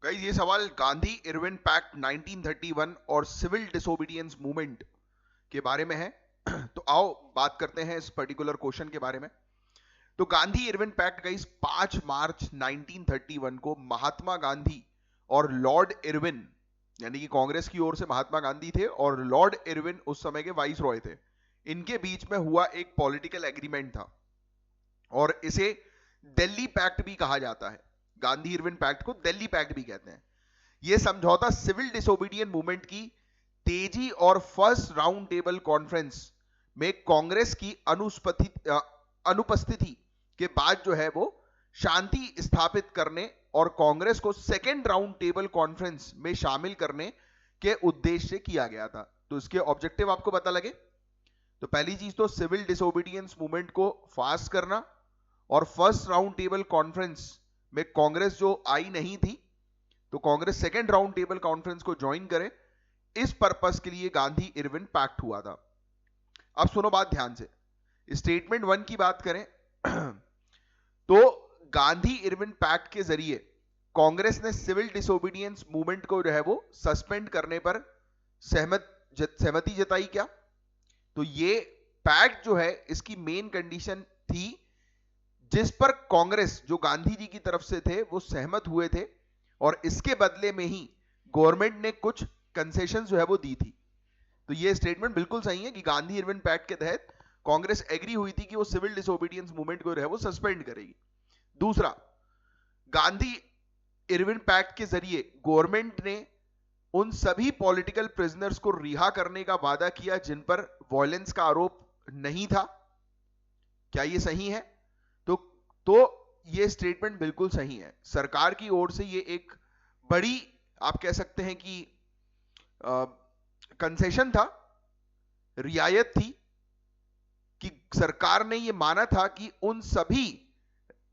Guys ये सवाल Gandhi Irwin pact 1931 और सिविल डिसोबीडियंस मूवमेंट के बारे में है। तो आओ बात करते हैं इस पर्टिकुलर क्वेश्चन के बारे में। तो गांधी इरविन पैक्ट गाइस 5 मार्च 1931 को महात्मा गांधी और लॉर्ड इरविन, यानी कि कांग्रेस की ओर से महात्मा गांधी थे और लॉर्ड इरविन उस समय के वाइस रॉय थे, इनके बीच में हुआ एक पॉलिटिकल एग्रीमेंट था और इसे दिल्ली पैक्ट भी कहा जाता है। गांधी इरविन पैक्ट को दिल्ली पैक्ट भी कहते हैं। यह समझौता सिविल डिसोबीडियंट मूवमेंट की तेजी और फर्स्ट राउंड टेबल कॉन्फ्रेंस में कांग्रेस की अनुपस्थिति के बाद जो है वो शांति स्थापित करने और कांग्रेस को सेकेंड राउंड टेबल कॉन्फ्रेंस में शामिल करने के उद्देश्य से किया गया था। तो इसके ऑब्जेक्टिव आपको पता लगे तो पहली चीज तो सिविल डिसोबीडियंस मूवमेंट को फास्ट करना और फर्स्ट राउंड टेबल कॉन्फ्रेंस में कांग्रेस जो आई नहीं थी तो Congress second round table conference को ज्वाइन करे। इस पर्पस के लिए गांधी इरविन पैक्ट हुआ था। अब सुनो बात ध्यान से। स्टेटमेंट 1 की बात करें तो गांधी इरविन पैक्ट के जरिए कांग्रेस ने सिविल डिसोबीडियंस मूवमेंट को जो है वो सस्पेंड करने पर सहमति जताई क्या? तो ये पैक्ट जो है इसकी मेन कंडीशन थी जिस पर कांग्रेस जो गांधी जी की तरफ से थे वो सहमत हुए थे और इसके बदले में ही गवर्नमेंट ने कुछ कंसेशन जो है वो दी थी। तो ये स्टेटमेंट बिल्कुल सही है कि गांधी इरविन पैक्ट के तहत कांग्रेस एग्री हुई थी कि वो सिविल डिसोबीडियंस मूवमेंट को जो है वो सस्पेंड करेगी। दूसरा, गांधी इरविन पैक्ट के जरिए गवर्नमेंट ने उन सभी पॉलिटिकल प्रिजनर्स को रिहा करने का वादा किया जिन पर वायलेंस का आरोप नहीं था। क्या ये सही है? तो ये स्टेटमेंट बिल्कुल सही है। सरकार की ओर से ये एक बड़ी, आप कह सकते हैं कि कंसेशन था, रियायत थी कि सरकार ने ये माना था कि उन सभी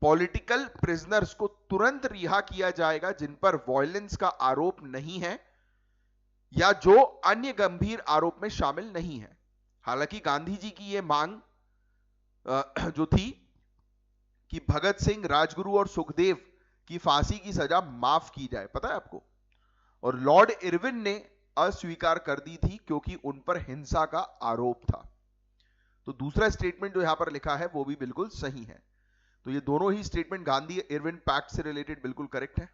पॉलिटिकल प्रिजनर्स को तुरंत रिहा किया जाएगा जिन पर वायलेंस का आरोप नहीं है या जो अन्य गंभीर आरोप में शामिल नहीं है। हालांकि गांधी जी की यह मांग जो थी कि भगत सिंह, राजगुरु और सुखदेव की फांसी की सजा माफ की जाए, पता है आपको, और लॉर्ड इरविन ने अस्वीकार कर दी थी क्योंकि उन पर हिंसा का आरोप था। तो दूसरा स्टेटमेंट जो यहां पर लिखा है वो भी बिल्कुल सही है। तो ये दोनों ही स्टेटमेंट गांधी इरविन पैक्ट से रिलेटेड बिल्कुल करेक्ट है।